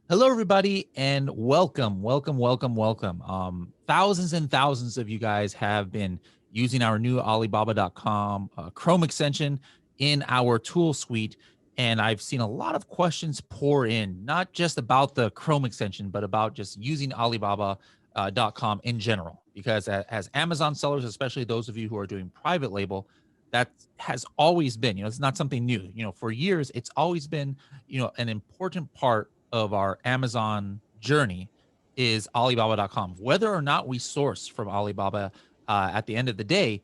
Hello, everybody, and welcome, welcome, welcome, welcome. Thousands and thousands of you guys have been using our new Alibaba.com Chrome extension in our tool suite. And I've seen a lot of questions pour in, not just about the Chrome extension, but about just using Alibaba.com in general. Because as Amazon sellers, especially those of you who are doing private label, that has always been, it's not something new. For years, it's always been, an important part of our Amazon journey is Alibaba.com. Whether or not we source from Alibaba at the end of the day,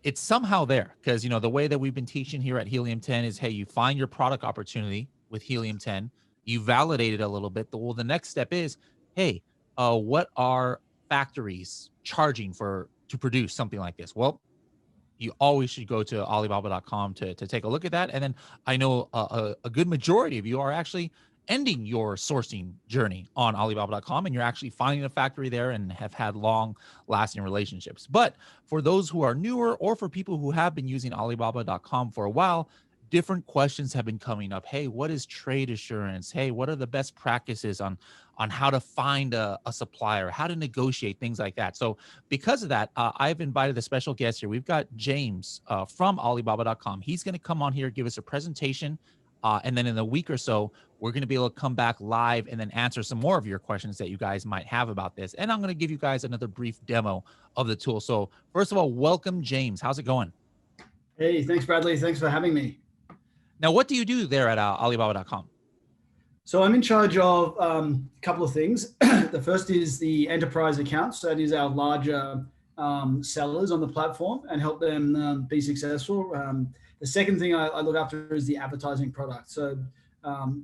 it's somehow there because the way that we've been teaching here at Helium 10 is, hey, you find your product opportunity with Helium 10, you validate it a little bit. Well, the next step is, hey, what are factories charging to produce something like this? Well, you always should go to Alibaba.com to take a look at that. And then I know a good majority of you are actually ending your sourcing journey on Alibaba.com, and you're actually finding a factory there and have had long lasting relationships. But for those who are newer, or for people who have been using Alibaba.com for a while, different questions have been coming up. Hey, what is trade assurance? Hey, what are the best practices on how to find a supplier, how to negotiate, things like that. So because of that, I've invited a special guest here. We've got James from Alibaba.com. He's going to come on here, give us a presentation. And then in a week or so, we're going to be able to come back live and then answer some more of your questions that you guys might have about this. And I'm going to give you guys another brief demo of the tool. So first of all, welcome, James. How's it going? Hey, thanks, Bradley. Thanks for having me. Now, what do you do there at Alibaba.com? So I'm in charge of a couple of things. The first is the enterprise accounts. So that is our larger sellers on the platform and help them be successful. The second thing I look after is the advertising product. So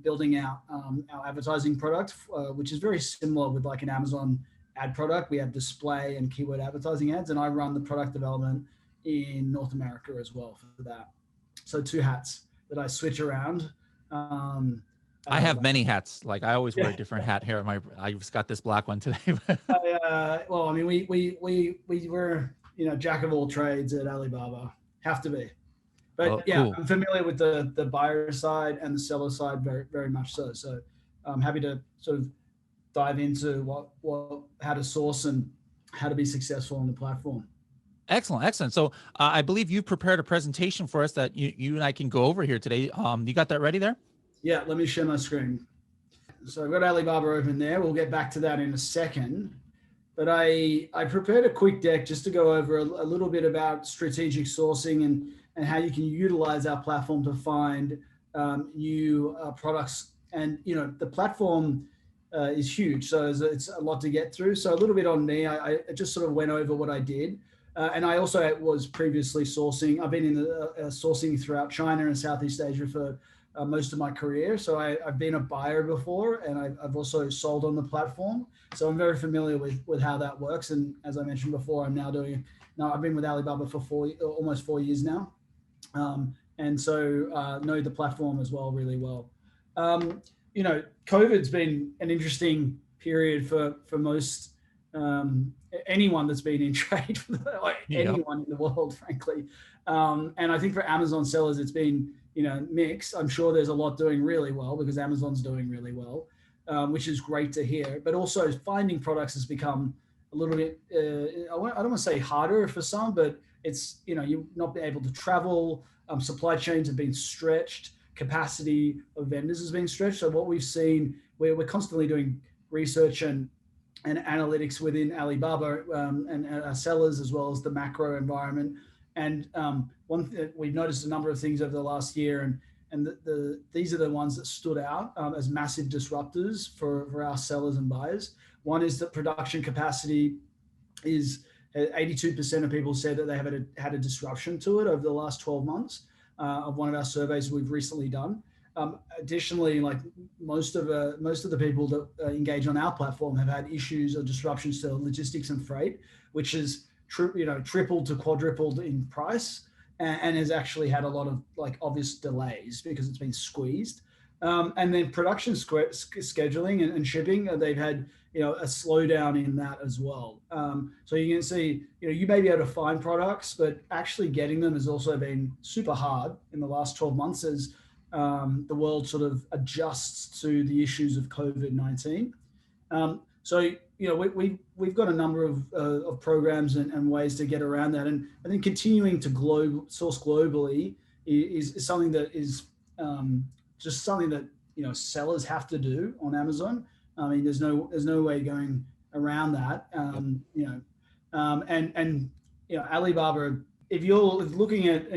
building out our advertising product, which is very similar with like an Amazon ad product. We have display and keyword advertising ads, and I run the product development in North America as well for that. So two hats that I switch around. I have many hats. Like I always wear a different hat here. I just got this black one today. Well, I mean, we were, jack of all trades at Alibaba. Have to be. But yeah, cool. I'm familiar with the buyer side and the seller side very, very much so. So I'm happy to sort of dive into how to source and how to be successful on the platform. Excellent, excellent. So I believe you've prepared a presentation for us that you and I can go over here today. You got that ready there? Yeah, let me share my screen. So I've got Alibaba open there. We'll get back to that in a second. But I prepared a quick deck just to go over a little bit about strategic sourcing and how you can utilize our platform to find new products. And, the platform is huge. So it's a lot to get through. So a little bit on me, I just sort of went over what I did. And I also was previously sourcing. I've been in the sourcing throughout China and Southeast Asia for most of my career. So I've been a buyer before, and I've also sold on the platform. So I'm very familiar with how that works. And as I mentioned before, I've been with Alibaba for almost 4 years now. And so know the platform as well really well. COVID's been an interesting period for most anyone that's been in trade, like anyone in the world, frankly. And I think for Amazon sellers, it's been mixed. I'm sure there's a lot doing really well because Amazon's doing really well, which is great to hear. But also finding products has become a little bit, I don't want to say harder for some, but it's, you've not been able to travel. Supply chains have been stretched. Capacity of vendors has been stretched. So what we've seen, we're constantly doing research and analytics within Alibaba and our sellers, as well as the macro environment. And we've noticed a number of things over the last year, and these are the ones that stood out as massive disruptors for our sellers and buyers. One is that production capacity is 82% of people said that they have had a disruption to it over the last 12 months of one of our surveys we've recently done. Additionally, like most of the people that engage on our platform have had issues or disruptions to logistics and freight, which is tripled to quadrupled in price, and has actually had a lot of like obvious delays because it's been squeezed. And then production scheduling and shipping, they've had a slowdown in that as well. So you can see you may be able to find products, but actually getting them has also been super hard in the last 12 months as the world sort of adjusts to the issues of COVID-19. So we've got a number of programs and ways to get around that, and I think continuing to source globally is something that is just something that sellers have to do on Amazon. I mean, there's no way going around that. And Alibaba. If you're looking at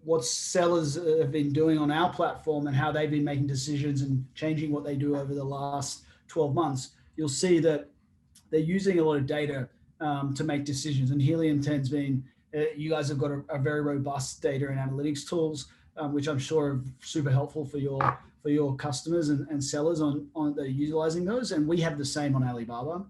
what sellers have been doing on our platform and how they've been making decisions and changing what they do over the last 12 months, you'll see that they're using a lot of data to make decisions. And Helium 10's been, you guys have got a very robust data and analytics tools, which I'm sure are super helpful for your customers and sellers on that are utilizing those. And we have the same on Alibaba.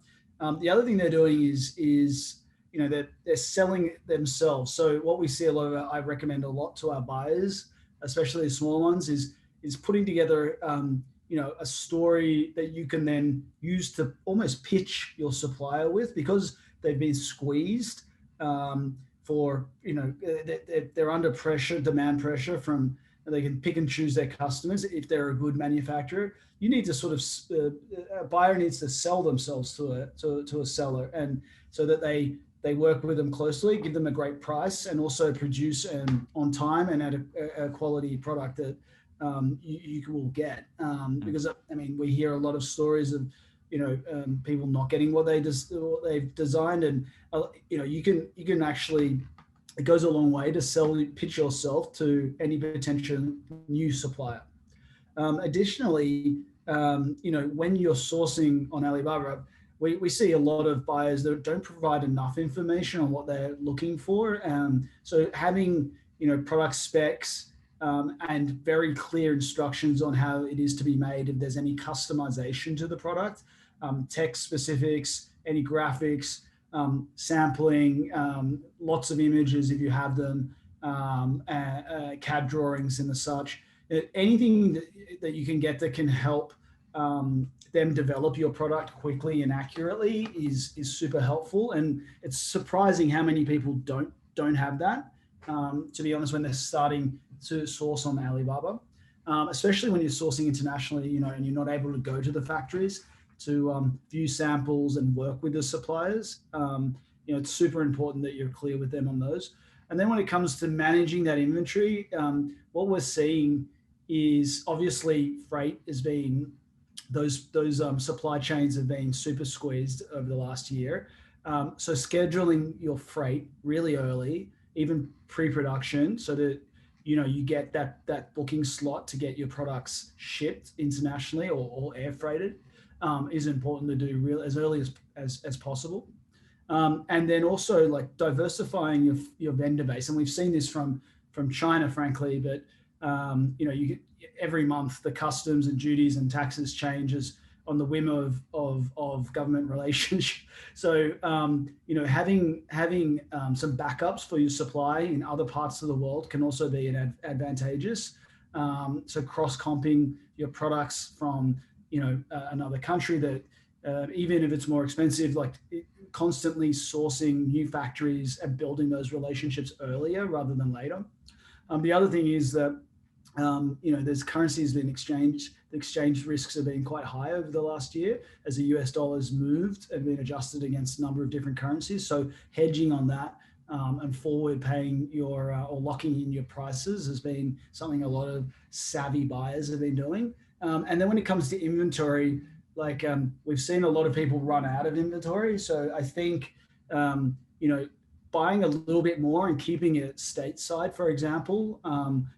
The other thing they're doing is they're selling themselves. So what we see a lot of, I recommend a lot to our buyers, especially the small ones, is putting together a story that you can then use to almost pitch your supplier with, because they've been squeezed for they're under pressure, demand pressure from. They can pick and choose their customers if they're a good manufacturer. You need to sort of a buyer needs to sell themselves to a seller, and so that they work with them closely, give them a great price, and also produce on time and at a quality product that you will get. Because I mean, we hear a lot of stories of people not getting what they've designed, and you can actually. It goes a long way to pitch yourself to any potential new supplier. Additionally, when you're sourcing on Alibaba, we see a lot of buyers that don't provide enough information on what they're looking for. So having product specs and very clear instructions on how it is to be made, if there's any customization to the product, text specifics, any graphics, sampling, lots of images if you have them, CAD drawings and the such. Anything that you can get that can help them develop your product quickly and accurately is super helpful. And it's surprising how many people don't have that, to be honest, when they're starting to source on Alibaba, especially when you're sourcing internationally, and you're not able to go to the factories to view samples and work with the suppliers. It's super important that you're clear with them on those. And then when it comes to managing that inventory, what we're seeing is obviously freight has been, those supply chains have been super squeezed over the last year. So scheduling your freight really early, even pre-production, so that you get that booking slot to get your products shipped internationally or air freighted, is important to do as early as possible. And then also like diversifying your vendor base. And we've seen this from China, frankly, but you get, every month the customs and duties and taxes changes on the whim of government relations. So having some backups for your supply in other parts of the world can also be advantageous. So cross-comping your products from another country that even if it's more expensive, like constantly sourcing new factories and building those relationships earlier rather than later. The other thing is that there's currencies been exchanged. The exchange risks have been quite high over the last year as the US dollar's moved and been adjusted against a number of different currencies. So hedging on that and forward paying or locking in your prices has been something a lot of savvy buyers have been doing. And then when it comes to inventory, like we've seen a lot of people run out of inventory. So I think, buying a little bit more and keeping it stateside, for example,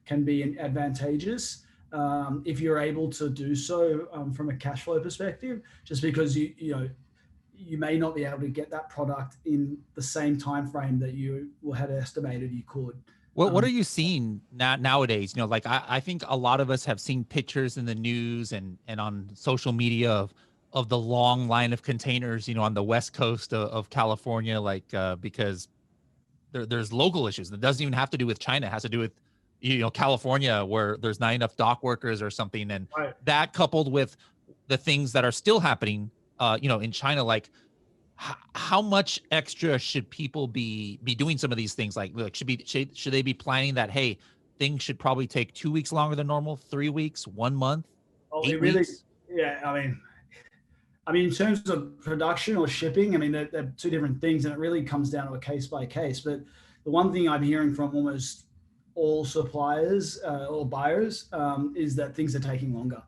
can be advantageous if you're able to do so from a cash flow perspective, just because you may not be able to get that product in the same time frame that you had estimated you could. What are you seeing nowadays? Like I think a lot of us have seen pictures in the news and on social media of the long line of containers, on the west coast of California, like because there's local issues. It doesn't even have to do with China. It has to do with California, where there's not enough dock workers or something. And Right. that coupled with the things that are still happening in China, like how much extra should people be doing some of these things? Like should they be planning that, hey, things should probably take 2 weeks longer than normal, 3 weeks, 1 month, Oh, it 8 really, weeks? yeah. I mean, in terms of production or shipping, I mean, they're two different things, and it really comes down to a case by case. But the one thing I'm hearing from almost all suppliers or buyers is that things are taking longer.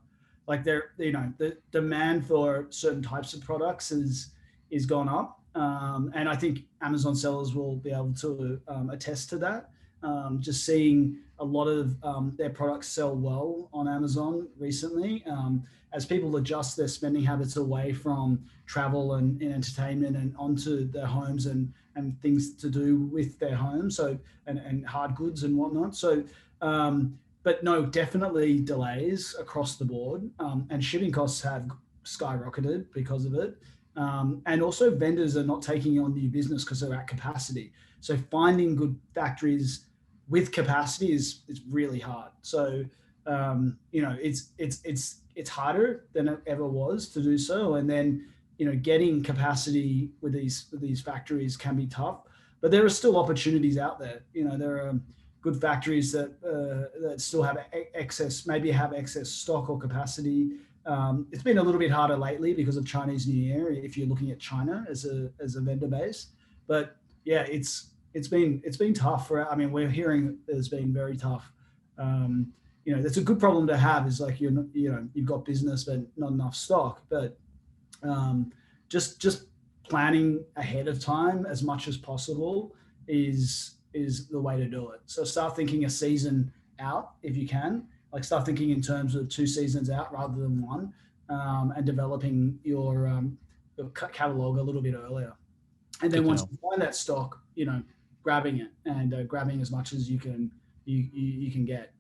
Like the demand for certain types of products is gone up, and I think Amazon sellers will be able to attest to that. Just seeing a lot of their products sell well on Amazon recently. As people adjust their spending habits away from travel and entertainment and onto their homes and things to do with their homes, so and hard goods and whatnot. So, but no, definitely delays across the board, and shipping costs have skyrocketed because of it. And also, vendors are not taking on new business because they're at capacity. So, finding good factories with capacity is really hard. So, it's harder than it ever was to do so, and then getting capacity with these factories can be tough, but there are still opportunities out there. There are good factories that still have excess, maybe have excess stock or capacity. It's been a little bit harder lately because of Chinese New Year if you're looking at China as a vendor base, but yeah, it's been tough I mean, we're hearing it's been very tough. That's a good problem to have, is like you've got business but not enough stock. But just planning ahead of time as much as possible is the way to do it. So start thinking a season out if you can. Like start thinking in terms of 2 seasons out rather than one, and developing your catalog a little bit earlier. And then once you find that stock, grabbing it and grabbing as much as you can get.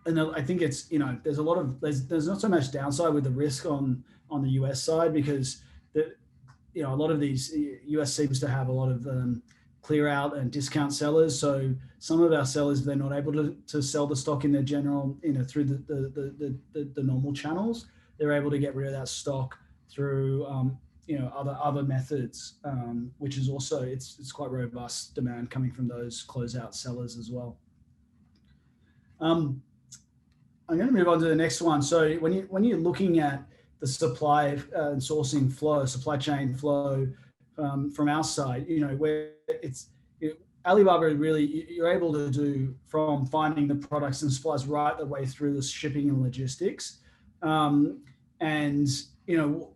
And I think it's there's a lot of there's not so much downside with the risk on the US side, because a lot of these US seems to have a lot of clear out and discount sellers. So some of our sellers, they're not able to sell the stock in their general through the normal channels. They're able to get rid of that stock through other methods, which is also it's quite robust demand coming from those closeout sellers as well. I'm going to move on to the next one. So when you're looking at the supply and sourcing flow, supply chain flow from our side, where Alibaba really, you're able to do from finding the products and supplies right the way through the shipping and logistics. And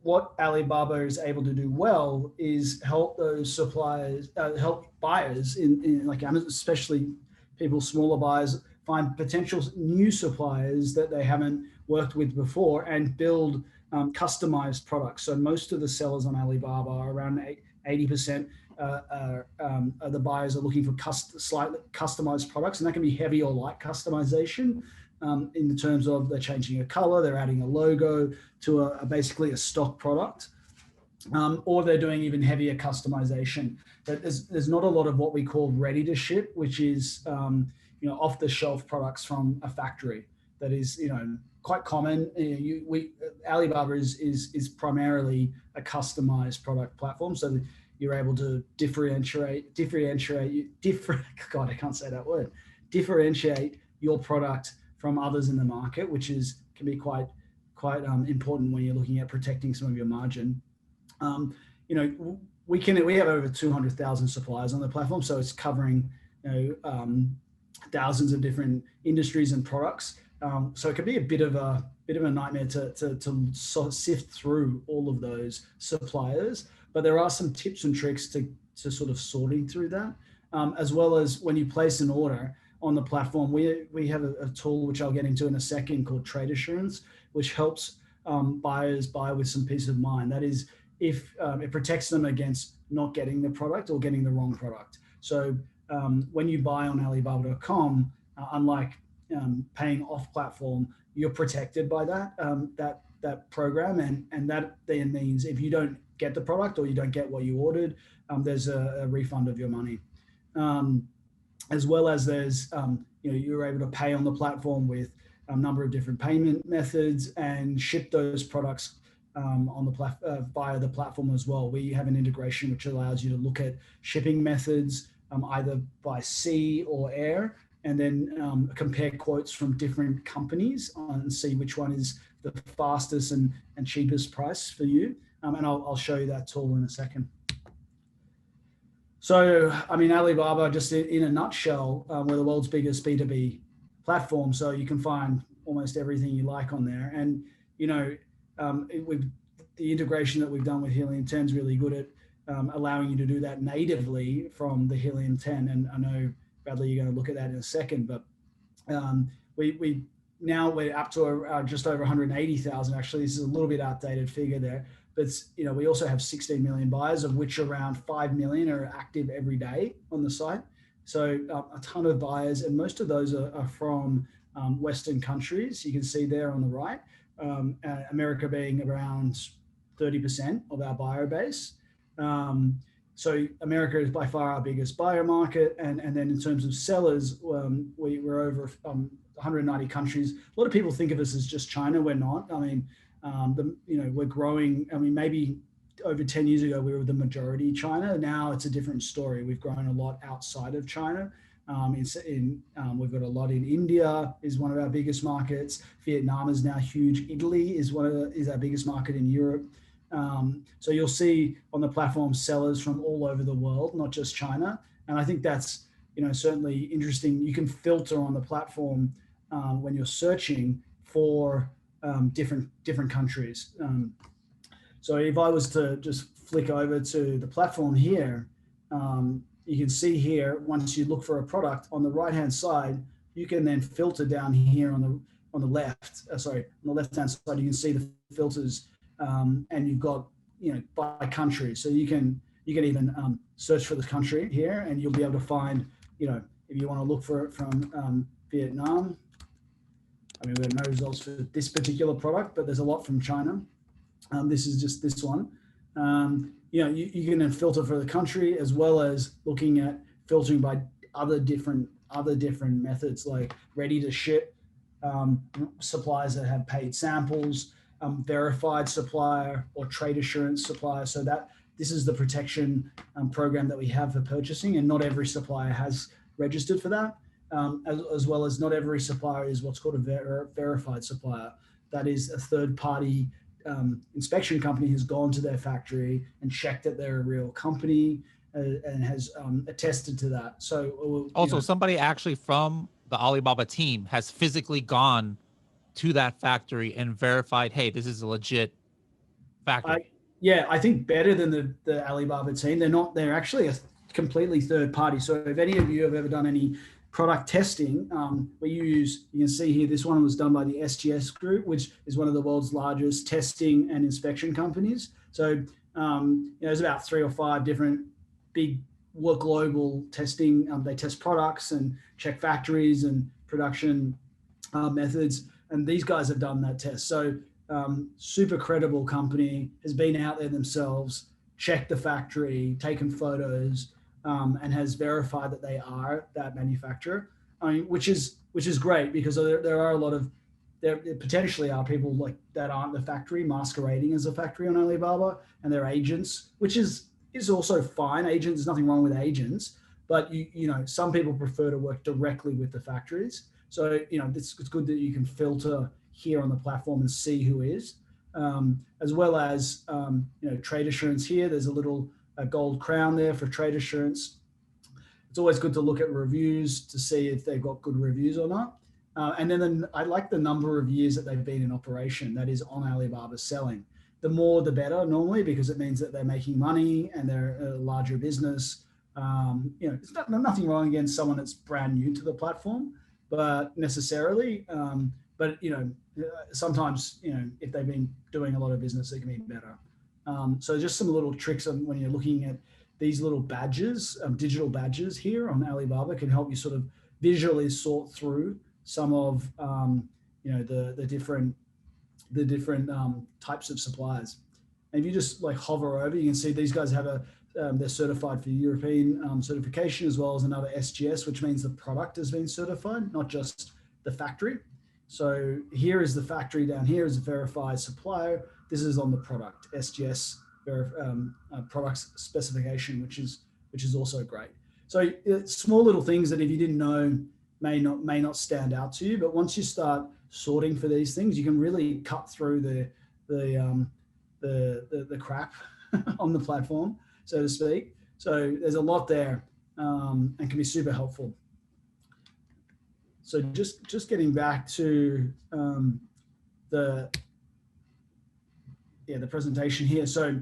what Alibaba is able to do well is help those suppliers, help buyers in like Amazon, especially people, smaller buyers, find potential new suppliers that they haven't worked with before and build customized products. So most of the sellers on Alibaba, around 80%, the buyers are looking for slightly customized products, and that can be heavy or light customization. In terms of they're changing a color, they're adding a logo to basically a stock product, or they're doing even heavier customization. But there's not a lot of what we call ready to ship, which is off the shelf products from a factory. That is quite common. Alibaba is primarily a customized product platform, so you're able to differentiate. God, I can't say that word. Differentiate your product from others in the market, which can be quite important when you're looking at protecting some of your margin. We have over 200,000 suppliers on the platform, so it's covering thousands of different industries and products. So it can be a bit of a nightmare to sort of sift through all of those suppliers. But there are some tips and tricks to sort of sorting through that, as well as when you place an order on the platform. We have a tool which I'll get into in a second called Trade Assurance, which helps buyers buy with some peace of mind. That is, if it protects them against not getting the product or getting the wrong product. So when you buy on Alibaba.com, unlike paying off platform, you're protected by that program, and that then means if you don't get the product or you don't get what you ordered, there's a refund of your money. As well as there's you're able to pay on the platform with a number of different payment methods and ship those products on the via the platform as well. We have an integration which allows you to look at shipping methods either by sea or air, and then compare quotes from different companies and see which one is the fastest and cheapest price for you. And I'll show you that tool in a second. So, I mean, Alibaba, just in a nutshell, we're the world's biggest B2B platform. So you can find almost everything you like on there. And, you know, the integration that we've done with Helium 10 is really good at allowing you to do that natively from the Helium 10. And I know, Bradley, you're going to look at that in a second, but we're up to just over 180,000. Actually, this is a little bit outdated figure there. But you know, we also have 16 million buyers, of which around 5 million are active every day on the site. So a ton of buyers, and most of those are from Western countries. You can see there on the right, America being around 30% of our buyer base. So America is by far our biggest buyer market, and then in terms of sellers, we're over 190 countries. A lot of people think of us as just China. We're not. I mean, we're growing. I mean, maybe over 10 years ago, we were the majority China. Now it's a different story. We've grown a lot outside of China. We've got a lot in India, is one of our biggest markets. Vietnam is now huge. Italy is our biggest market in Europe. So you'll see on the platform sellers from all over the world, not just China. And I think that's, certainly interesting. You can filter on the platform when you're searching for different countries. So if I was to just flick over to the platform here, you can see here, once you look for a product on the right-hand side, you can then filter down here on the left. On the left-hand side, you can see the filters, and you've got by country. So you can even search for the country here, and you'll be able to find if you want to look for it from Vietnam. I mean, we have no results for this particular product, but there's a lot from China. This is just this one. You can then filter for the country, as well as looking at filtering by other different methods, like ready to ship, suppliers that have paid samples, verified supplier, or trade assurance supplier. So that this is the protection program that we have for purchasing, and not every supplier has registered for that. As well as not every supplier is what's called a verified supplier. That is a third-party inspection company has gone to their factory and checked that they're a real company and has attested to that. So also, somebody actually from the Alibaba team has physically gone to that factory and verified, hey, this is a legit factory. I think better than the Alibaba team. They're actually a completely third party. So if any of you have ever done any product testing, you can see here, this one was done by the SGS Group, which is one of the world's largest testing and inspection companies. So there's about 3 or 5 different big global testing. They test products and check factories and production methods, and these guys have done that test. So super credible company, has been out there themselves, checked the factory, taken photos, and has verified that they are that manufacturer. I mean, which is great, because there are a lot of, there potentially are people like that aren't the factory masquerading as a factory on Alibaba, and they're agents, which is also fine. Agents, there's nothing wrong with agents, but some people prefer to work directly with the factories. So it's good that you can filter here on the platform and see who is, as well as trade assurance here. There's a gold crown there for trade assurance. It's always good to look at reviews to see if they've got good reviews or not. And then I like the number of years that they've been in operation, that is on Alibaba selling. The more the better normally, because it means that they're making money and they're a larger business. It's nothing wrong against someone that's brand new to the platform, but necessarily, sometimes, if they've been doing a lot of business, it can be better. So just some little tricks on when you're looking at these little badges, digital badges here on Alibaba, can help you sort of visually sort through some of the different types of suppliers. And if you just like hover over, you can see these guys have they're certified for European certification, as well as another SGS, which means the product has been certified, not just the factory. So here is the factory, down here is a verified supplier. This is on the product, SGS products specification, which is also great. So it's small little things that if you didn't know may not stand out to you, but once you start sorting for these things, you can really cut through the crap on the platform, so to speak. So there's a lot there, and can be super helpful. So just getting back to the presentation here. So,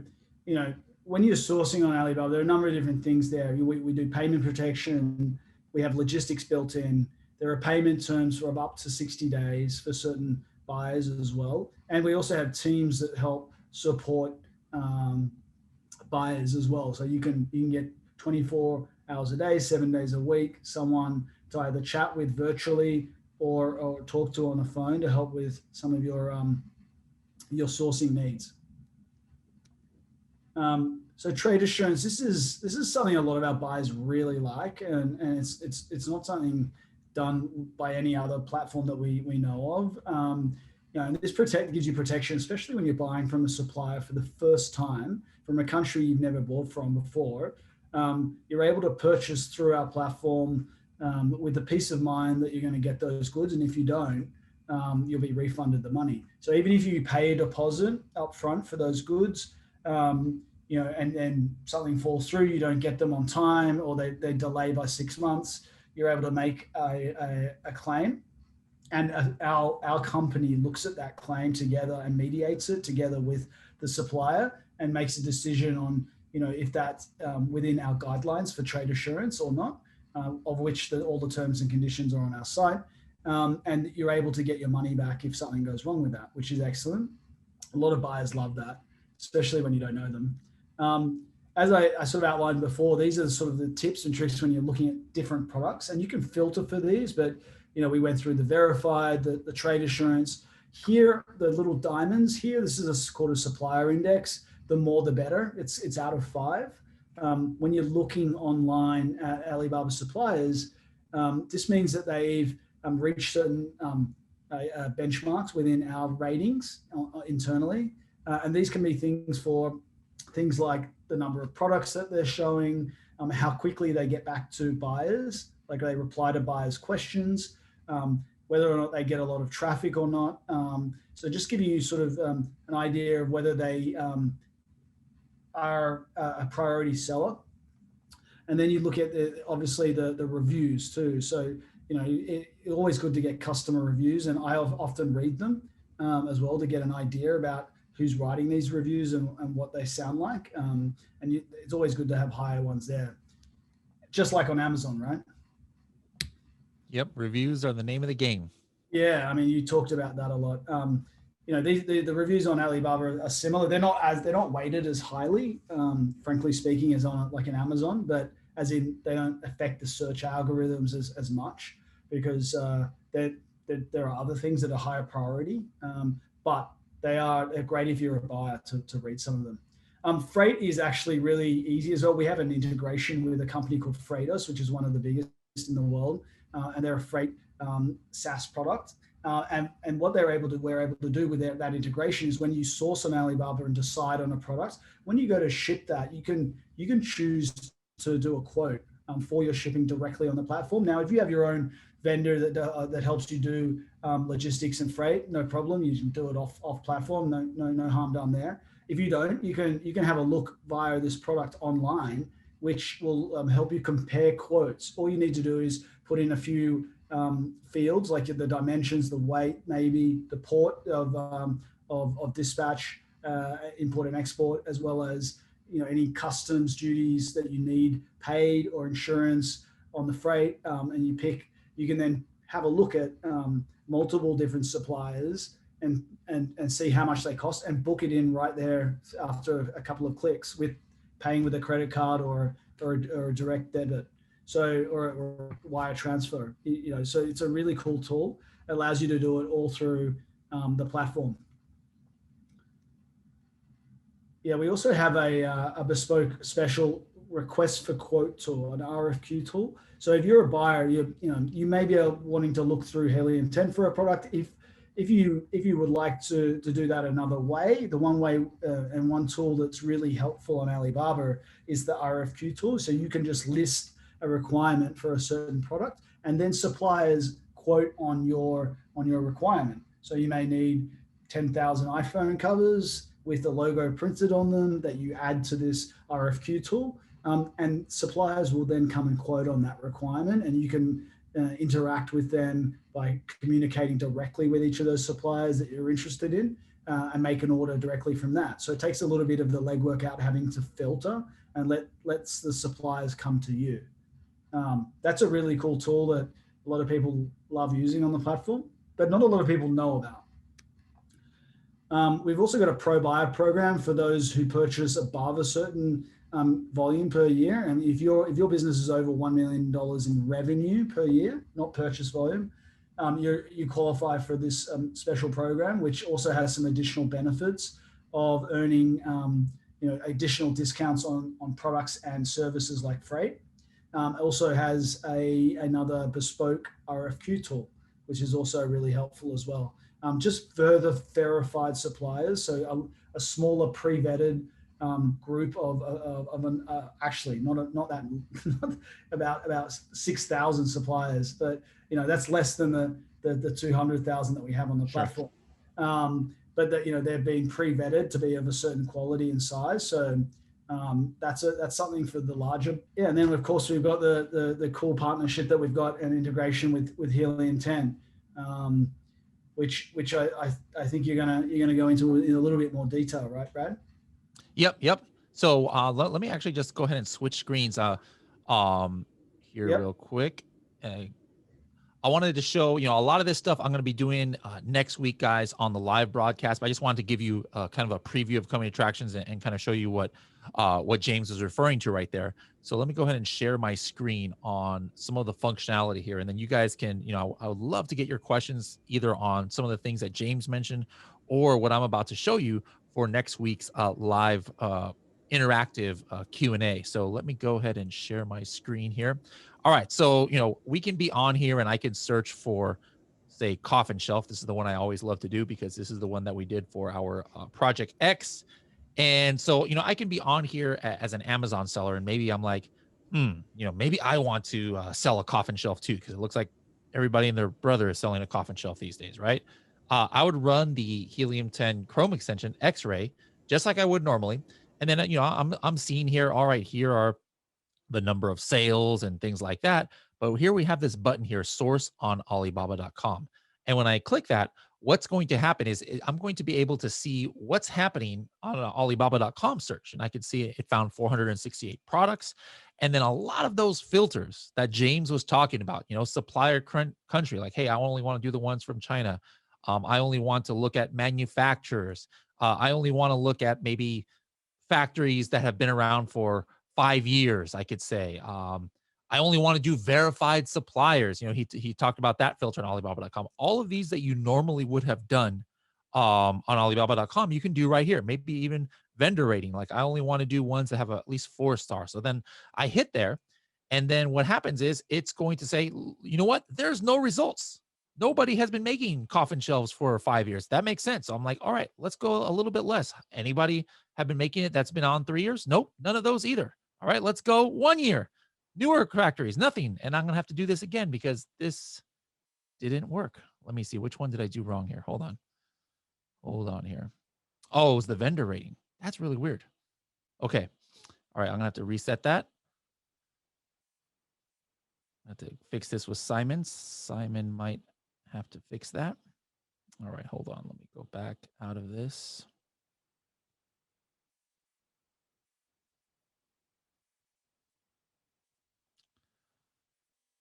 when you're sourcing on Alibaba, there are a number of different things there. We do payment protection. We have logistics built in. There are payment terms for up to 60 days for certain buyers as well. And we also have teams that help support buyers as well. So you can get 24 hours a day, 7 days a week, someone to either chat with virtually or talk to on the phone to help with some of your sourcing needs. So trade assurance, this is something a lot of our buyers really like, and it's not something done by any other platform that we know of. And this gives you protection, especially when you're buying from a supplier for the first time from a country you've never bought from before. You're able to purchase through our platform with the peace of mind that you're going to get those goods, and if you don't, you'll be refunded the money. So even if you pay a deposit up front for those goods, and then something falls through, you don't get them on time, or they delay by 6 months, you're able to make a claim. And our company looks at that claim together and mediates it together with the supplier and makes a decision on, if that's within our guidelines for trade assurance or not, of which all the terms and conditions are on our site. And you're able to get your money back if something goes wrong with that, which is excellent. A lot of buyers love that, especially when you don't know them. As I sort of outlined before, these are sort of the tips and tricks when you're looking at different products, and you can filter for these, but we went through the verified, the trade assurance. Here, the little diamonds here, this is called a supplier index. The more, the better. It's out of 5. When you're looking online at Alibaba suppliers, this means that they've reached certain benchmarks within our ratings internally. And these can be things like the number of products that they're showing, how quickly they get back to buyers, like they reply to buyers' questions, whether or not they get a lot of traffic or not. So just giving you sort of an idea of whether they are a priority seller. And then you look at obviously the reviews too. So, it's always good to get customer reviews, and I often read them as well to get an idea about who's writing these reviews and what they sound like. It's always good to have higher ones there, just like on Amazon, right? Yep, reviews are the name of the game. Yeah, I mean, you talked about that a lot. The reviews on Alibaba are similar. They're not weighted as highly, frankly speaking, as on like an Amazon, but as in they don't affect the search algorithms as much, because there are other things that are higher priority. But they're great if you're a buyer to read some of them. Freight is actually really easy as well. We have an integration with a company called Freightos, which is one of the biggest in the world, and they're a freight SaaS product. And what we're able to do with that integration is when you source on Alibaba and decide on a product, when you go to ship that, you can choose to do a quote for your shipping directly on the platform. Now, if you have your own vendor that helps you do logistics and freight, no problem. You can do it off platform. No harm done there. If you don't, you can have a look via this product online, which will help you compare quotes. All you need to do is put in a few fields, like the dimensions, the weight, maybe the port of dispatch, import and export, as well as any customs duties that you need paid or insurance on the freight, and you can then have a look at multiple different suppliers and see how much they cost and book it in right there after a couple of clicks, with paying with a credit card or a direct debit. So, or wire transfer, so it's a really cool tool. It allows you to do it all through the platform. Yeah, we also have a bespoke special request for quote tool, an RFQ tool. So if you're a buyer, you may be wanting to look through Helium 10 for a product. If you would like to do that another way, the one way and one tool that's really helpful on Alibaba is the RFQ tool. So you can just list a requirement for a certain product, and then suppliers quote on your requirement. So you may need 10,000 iPhone covers with the logo printed on them that you add to this RFQ tool. And suppliers will then come and quote on that requirement, and you can interact with them by communicating directly with each of those suppliers that you're interested in, and make an order directly from that. So it takes a little bit of the legwork out having to filter, and lets the suppliers come to you. That's a really cool tool that a lot of people love using on the platform, but not a lot of people know about. We've also got a pro buyer program for those who purchase above a certain volume per year. And if your business is over $1 million in revenue per year, not purchase volume, you qualify for this special program, which also has some additional benefits of earning additional discounts on products and services like freight. It also has another bespoke RFQ tool, which is also really helpful as well. Just further verified suppliers, so a smaller pre-vetted group of actually not that about 6,000 suppliers, but that's less than the 200,000 that we have on the platform. But that they're being pre-vetted to be of a certain quality and size. So that's something for the larger. Yeah, and then of course we've got the cool partnership that we've got, an integration with Helium 10. Which I think you're gonna go into in a little bit more detail, right, Brad? Yep. So let me actually just go ahead and switch screens here real quick. I wanted to show, a lot of this stuff I'm going to be doing next week, guys, on the live broadcast. But I just wanted to give you kind of a preview of coming attractions and kind of show you what James was referring to right there. So let me go ahead and share my screen on some of the functionality here. And then you guys can, I would love to get your questions either on some of the things that James mentioned or what I'm about to show you for next week's live interactive Q&A. So let me go ahead and share my screen here. All right. So, we can be on here and I can search for, say, coffin shelf. This is the one I always love to do because this is the one that we did for our Project X. And so, I can be on here as an Amazon seller, and maybe I'm like, maybe I want to sell a coffin shelf too, because it looks like everybody and their brother is selling a coffin shelf these days, right? I would run the Helium 10 Chrome extension X-ray just like I would normally. And then, I'm seeing here, all right, here are the number of sales and things like that. But here we have this button here, source on Alibaba.com. And when I click that, what's going to happen is I'm going to be able to see what's happening on an Alibaba.com search. And I could see it found 468 products. And then a lot of those filters that James was talking about, supplier country, like, hey, I only want to do the ones from China. I only want to look at manufacturers. I only want to look at maybe factories that have been around for 5 years, I could say. I only want to do verified suppliers. He talked about that filter on Alibaba.com. All of these that you normally would have done on Alibaba.com, you can do right here. Maybe even vendor rating. Like I only want to do ones that have at least 4 stars. So then I hit there. And then what happens is it's going to say, you know what? There's no results. Nobody has been making coffin shelves for 5 years. That makes sense. So I'm like, all right, let's go a little bit less. Anybody have been making it that's been on 3 years? Nope, none of those either. All right, let's go 1 year. Newer factories, nothing. And I'm going to have to do this again because this didn't work. Let me see. Which one did I do wrong here? Hold on here. Oh, it was the vendor rating. That's really weird. Okay. All right, I'm going to have to reset that. I have to fix this with Simon. Simon might have to fix that. All right, hold on. Let me go back out of this.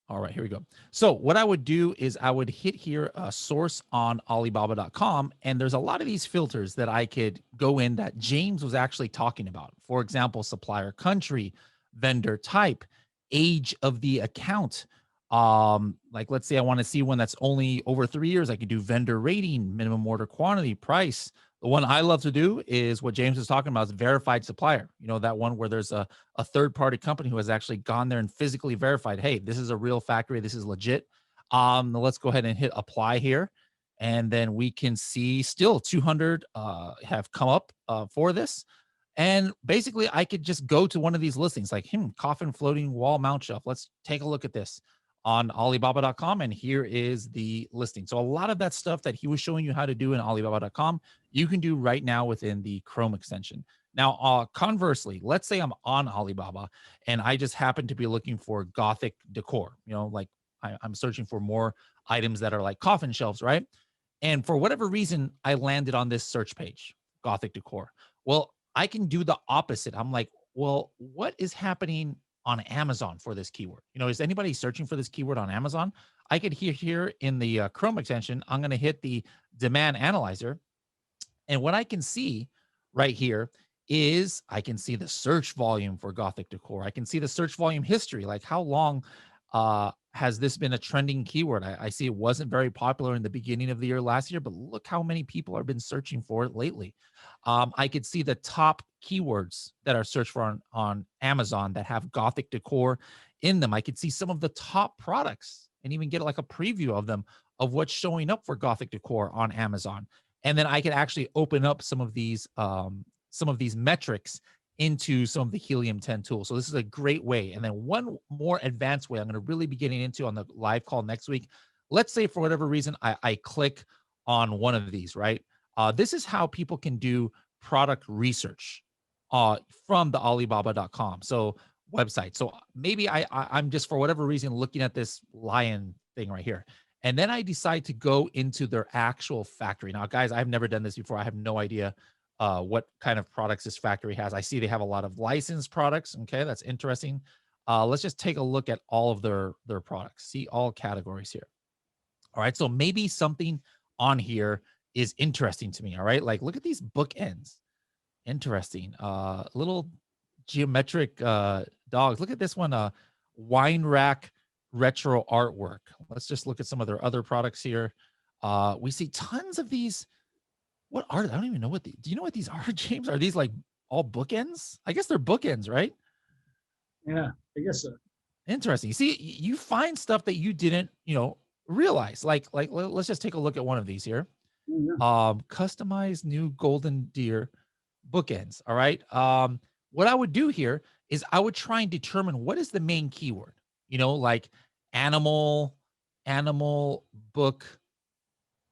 All right, here we go. So what I would do is I would hit here a source on Alibaba.com, and there's a lot of these filters that I could go in that James was actually talking about. For example, supplier country, vendor type, age of the account. Like let's say I want to see one that's only over 3 years. I could do vendor rating, minimum order quantity, price. The one I love to do is what James was talking about, is verified supplier. That one where there's a third-party company who has actually gone there and physically verified, hey, this is a real factory, this is legit. Let's go ahead and hit apply here. And then we can see still 200 have come up for this. And basically, I could just go to one of these listings like, coffin floating wall mount shelf. Let's take a look at this on Alibaba.com. And here is the listing. So a lot of that stuff that he was showing you how to do in Alibaba.com, you can do right now within the Chrome extension. Now, conversely, let's say I'm on Alibaba and I just happen to be looking for Gothic decor, like I'm searching for more items that are like coffin shelves, right? And for whatever reason, I landed on this search page, Gothic decor. Well, I can do the opposite. I'm like, well, what is happening on Amazon for this keyword? Is anybody searching for this keyword on Amazon? I could hear here in the Chrome extension, I'm going to hit the demand analyzer. And what I can see right here is I can see the search volume for Gothic decor. I can see the search volume history, like how long has this been a trending keyword? I see it wasn't very popular in the beginning of the year last year, but look how many people have been searching for it lately. I could see the top keywords that are searched for on Amazon that have Gothic decor in them. I could see some of the top products and even get like a preview of them of what's showing up for Gothic decor on Amazon. And then I could actually open up some of these metrics into some of the Helium 10 tools. So this is a great way. And then one more advanced way I'm going to really be getting into on the live call next week. Let's say for whatever reason, I click on one of these, right? This is how people can do product research from the Alibaba.com. So website. So maybe I'm just for whatever reason looking at this lion thing right here. And then I decide to go into their actual factory. Now, guys, I've never done this before. I have no idea what kind of products this factory has. I see they have a lot of licensed products. Okay, that's interesting. Let's just take a look at all of their products. See all categories here. All right, so maybe something on here is interesting to me. All right, like look at these bookends. Interesting. Little geometric dogs. Look at this one. Wine rack retro artwork. Let's just look at some of their other products here. We see tons of these. What are I don't even know what do you know what these are, James? Are these like all bookends? I guess they're bookends, right? Yeah, I guess so. Interesting. You see, you find stuff that you didn't, realize. Like let's just take a look at one of these here. Yeah. Customized new golden deer bookends. All right. What I would do here is I would try and determine what is the main keyword, like animal book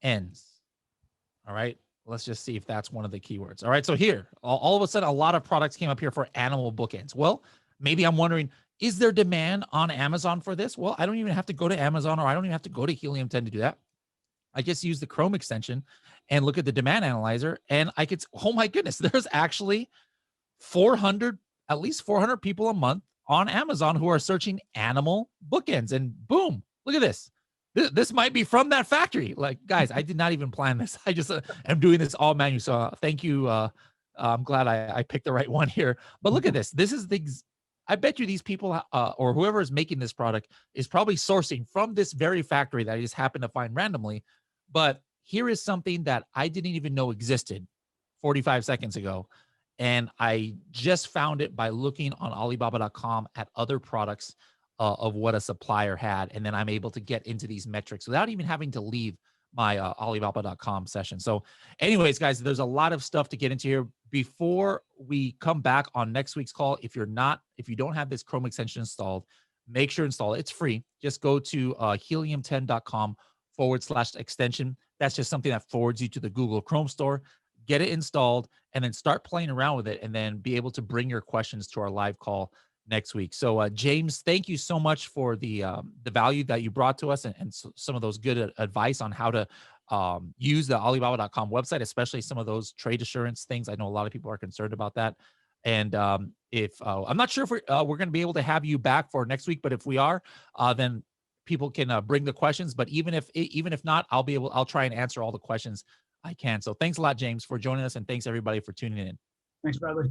ends. All right. Let's just see if that's one of the keywords. All right. So here, all of a sudden, a lot of products came up here for animal bookends. Well, maybe I'm wondering, is there demand on Amazon for this? Well, I don't even have to go to Amazon, or I don't even have to go to Helium 10 to do that. I just use the Chrome extension and look at the demand analyzer, and I could, oh my goodness, there's actually 400, at least 400 people a month on Amazon who are searching animal bookends, and boom, look at this. This might be from that factory. Like, guys, I did not even plan this. I just am doing this all manual. So thank you. I'm glad I picked the right one here. But look at this. This is I bet you these people or whoever is making this product is probably sourcing from this very factory that I just happened to find randomly. But here is something that I didn't even know existed 45 seconds ago. And I just found it by looking on Alibaba.com at other products of what a supplier had. And then I'm able to get into these metrics without even having to leave my Alibaba.com session. So anyways, guys, there's a lot of stuff to get into here. Before we come back on next week's call, if you don't have this Chrome extension installed, make sure to install it. It's free. Just go to helium10.com/extension. That's just something that forwards you to the Google Chrome store. Get it installed and then start playing around with it, and then be able to bring your questions to our live call next week. So James, thank you so much for the value that you brought to us, and some of those good advice on how to use the Alibaba.com website, especially some of those trade assurance things. I know a lot of people are concerned about that. And if I'm not sure if we're going to be able to have you back for next week, but if we are, then people can bring the questions. But even if not, I'll try and answer all the questions I can. So thanks a lot, James, for joining us, and thanks everybody for tuning in. Thanks, Bradley.